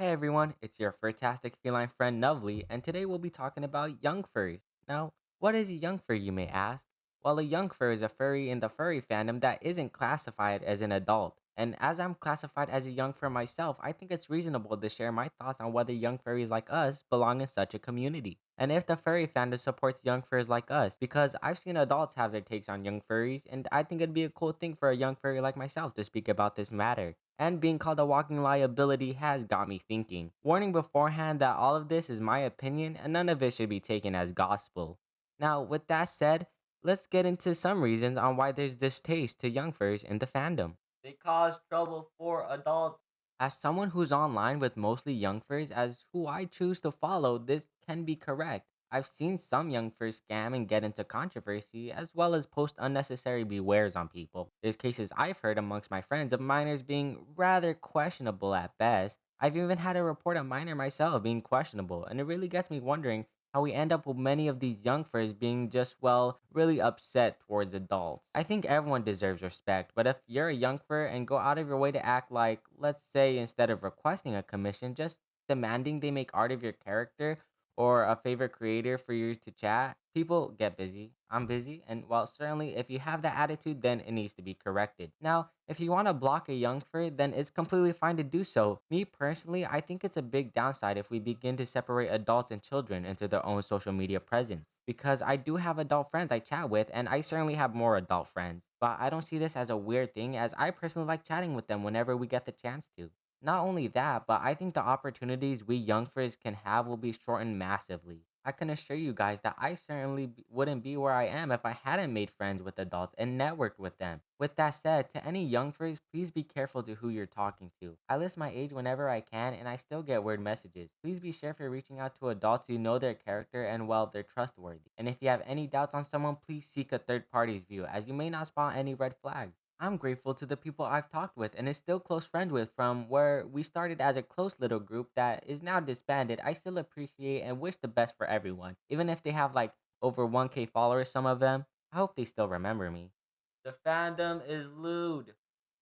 Hey everyone, it's your fantastic feline friend Novely, and today we'll be talking about Youngfurs. Now, what is a Youngfur, you may ask? Well, a Youngfur is a furry in the furry fandom that isn't classified as an adult. And as I'm classified as a Youngfur myself, I think it's reasonable to share my thoughts on whether young furries like us belong in such a community. And if the furry fandom supports young furries like us, because I've seen adults have their takes on young furries, and I think it'd be a cool thing for a young furry like myself to speak about this matter. And being called a walking liability has got me thinking. Warning beforehand that all of this is my opinion and none of it should be taken as gospel. Now, with that said, let's get into some reasons on why there's distaste to young furs in the fandom. They cause trouble for adults. As someone who's online with mostly young furs as who I choose to follow, this can be correct. I've seen some young furs scam and get into controversy, as well as post unnecessary bewares on people. There's cases I've heard amongst my friends of minors being rather questionable at best. I've even had to report a minor myself being questionable, and it really gets me wondering how we end up with many of these young furs being just, well, really upset towards adults. I think everyone deserves respect, but if you're a young fur and go out of your way to act like, let's say, instead of requesting a commission, just demanding they make art of your character or a favorite creator for you to chat, people get busy. I'm busy, and while certainly if you have that attitude, then it needs to be corrected. Now, if you want to block a young fur, then it's completely fine to do so. Me personally, I think it's a big downside if we begin to separate adults and children into their own social media presence. Because I do have adult friends I chat with, and I certainly have more adult friends. But I don't see this as a weird thing, as I personally like chatting with them whenever we get the chance to. Not only that, but I think the opportunities we youngsters can have will be shortened massively. I can assure you guys that I certainly wouldn't be where I am if I hadn't made friends with adults and networked with them. With that said, to any youngsters, please be careful to who you're talking to. I list my age whenever I can and I still get weird messages. Please be sure if you're reaching out to adults who know their character and well, they're trustworthy. And if you have any doubts on someone, please seek a third party's view as you may not spot any red flags. I'm grateful to the people I've talked with and is still close friends with from where we started as a close little group that is now disbanded. I still appreciate and wish the best for everyone. Even if they have like over 1K followers, some of them, I hope they still remember me. The fandom is lewd.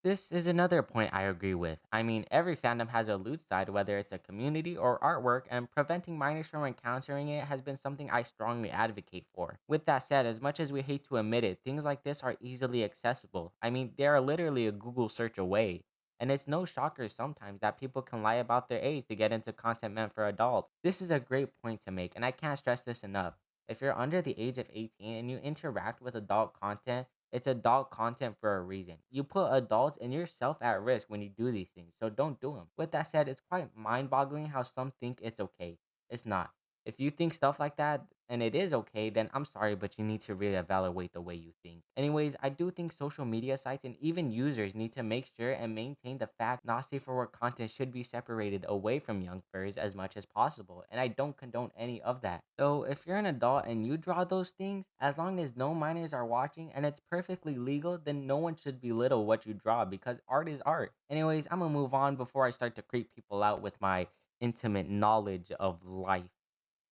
This is another point I agree with. I mean, every fandom has a lewd side, whether it's a community or artwork, and preventing minors from encountering it has been something I strongly advocate for. With that said, as much as we hate to admit it, things like this are easily accessible. I mean, they are literally a Google search away. And it's no shocker sometimes that people can lie about their age to get into content meant for adults. This is a great point to make, and I can't stress this enough. If you're under the age of 18 and you interact with adult content, it's adult content for a reason. You put adults and yourself at risk when you do these things, so don't do them. With that said, it's quite mind boggling how some think it's okay. It's not. If you think stuff like that and it is okay, then I'm sorry, but you need to really evaluate the way you think. Anyways, I do think social media sites and even users need to make sure and maintain the fact not safe for work content should be separated away from young furs as much as possible, and I don't condone any of that. So if you're an adult and you draw those things, as long as no minors are watching and it's perfectly legal, then no one should belittle what you draw because art is art. Anyways, I'm gonna move on before I start to creep people out with my intimate knowledge of life.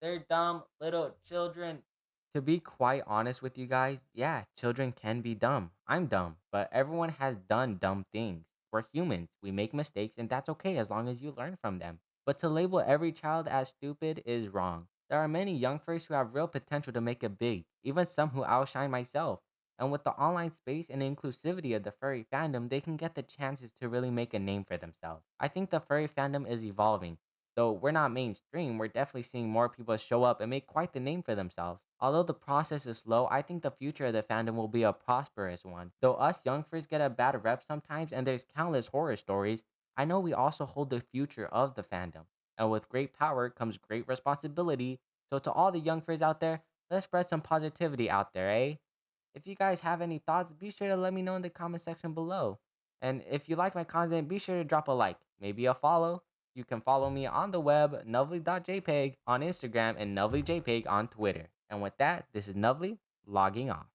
They're dumb little children. To be quite honest with you guys, yeah, children can be dumb. I'm dumb, but everyone has done dumb things. We're humans. We make mistakes, and that's okay as long as you learn from them. But to label every child as stupid is wrong. There are many youngsters who have real potential to make it big, even some who outshine myself. And with the online space and the inclusivity of the furry fandom, they can get the chances to really make a name for themselves. I think the furry fandom is evolving. Though we're not mainstream, we're definitely seeing more people show up and make quite the name for themselves. Although the process is slow, I think the future of the fandom will be a prosperous one. Though us youngsters get a bad rep sometimes and there's countless horror stories, I know we also hold the future of the fandom. And with great power comes great responsibility. So to all the youngsters out there, let's spread some positivity out there, eh? If you guys have any thoughts, be sure to let me know in the comment section below. And if you like my content, be sure to drop a like, maybe a follow. You can follow me on the web, novely.jpg on Instagram and novelyjpg on Twitter. And with that, this is Novely logging off.